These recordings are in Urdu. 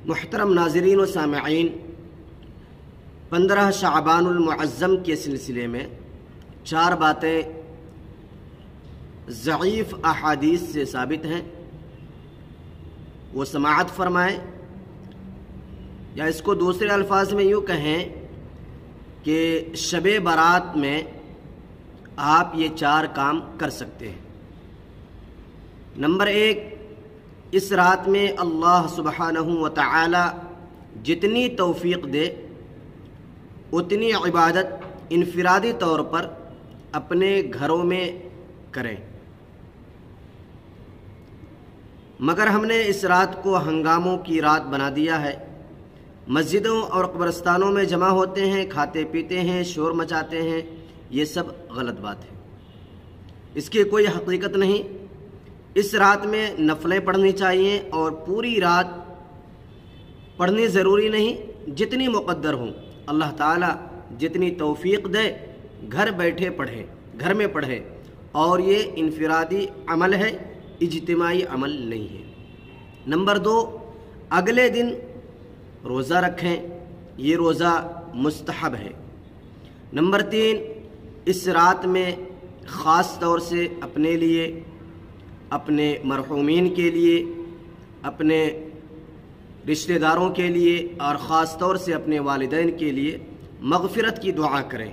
محترم ناظرین و سامعین، 15 شعبان المعظم کے سلسلے میں 4 باتیں ضعیف احادیث سے ثابت ہیں، وہ سماعت فرمائیں، یا اس کو دوسرے الفاظ میں یوں کہیں کہ شب برات میں آپ یہ 4 کام کر سکتے ہیں۔ نمبر 1، اس رات میں اللہ سبحانہ و تعالی جتنی توفیق دے اتنی عبادت انفرادی طور پر اپنے گھروں میں کریں، مگر ہم نے اس رات کو ہنگاموں کی رات بنا دیا ہے، مسجدوں اور قبرستانوں میں جمع ہوتے ہیں، کھاتے پیتے ہیں، شور مچاتے ہیں، یہ سب غلط بات ہے، اس کی کوئی حقیقت نہیں۔ اس رات میں نفلیں پڑھنی چاہیے، اور پوری رات پڑھنی ضروری نہیں، جتنی مقدر ہوں، اللہ تعالیٰ جتنی توفیق دے گھر بیٹھے پڑھے، گھر میں پڑھے، اور یہ انفرادی عمل ہے، اجتماعی عمل نہیں ہے۔ نمبر 2، اگلے دن روزہ رکھیں، یہ روزہ مستحب ہے۔ نمبر 3، اس رات میں خاص طور سے اپنے لیے، اپنے مرحومین کے لیے، اپنے رشتہ داروں کے لیے، اور خاص طور سے اپنے والدین کے لیے مغفرت کی دعا کریں،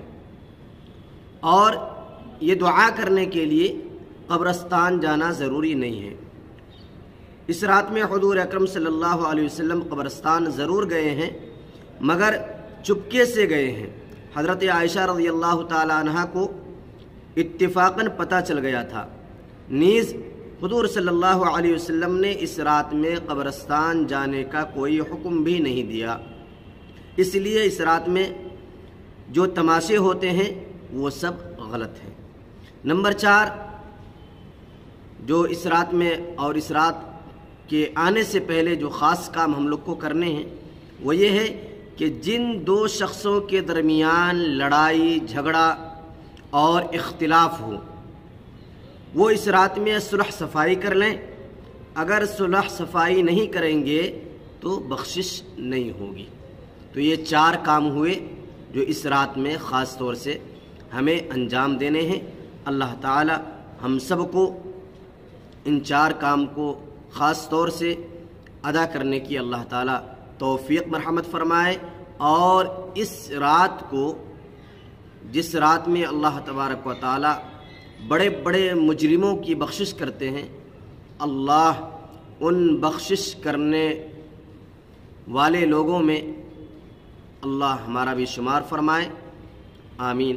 اور یہ دعا کرنے کے لیے قبرستان جانا ضروری نہیں ہے۔ اس رات میں حضور اکرم صلی اللہ علیہ وسلم قبرستان ضرور گئے ہیں، مگر چپکے سے گئے ہیں۔ حضرت عائشہ رضی اللہ تعالی عنہا کو اتفاقاً پتہ چل گیا تھا، نیز حضور صلی اللہ علیہ وسلم نے اس رات میں قبرستان جانے کا کوئی حکم بھی نہیں دیا، اس لیے اس رات میں جو تماشے ہوتے ہیں وہ سب غلط ہیں۔ نمبر 4، جو اس رات میں اور اس رات کے آنے سے پہلے جو خاص کام ہم لوگ کو کرنے ہیں وہ یہ ہے کہ جن 2 شخصوں کے درمیان لڑائی جھگڑا اور اختلاف ہو، وہ اس رات میں صلح صفائی کر لیں۔ اگر صلح صفائی نہیں کریں گے تو بخشش نہیں ہوگی۔ تو یہ 4 کام ہوئے جو اس رات میں خاص طور سے ہمیں انجام دینے ہیں۔ اللہ تعالی ہم سب کو ان 4 کام کو خاص طور سے ادا کرنے کی اللہ تعالی توفیق مرحمت فرمائے، اور اس رات کو، جس رات میں اللہ تبارک و تعالی بڑے بڑے مجرموں کی بخشش کرتے ہیں، اللہ ان بخشش کرنے والے لوگوں میں اللہ ہمارا بھی شمار فرمائے، آمین۔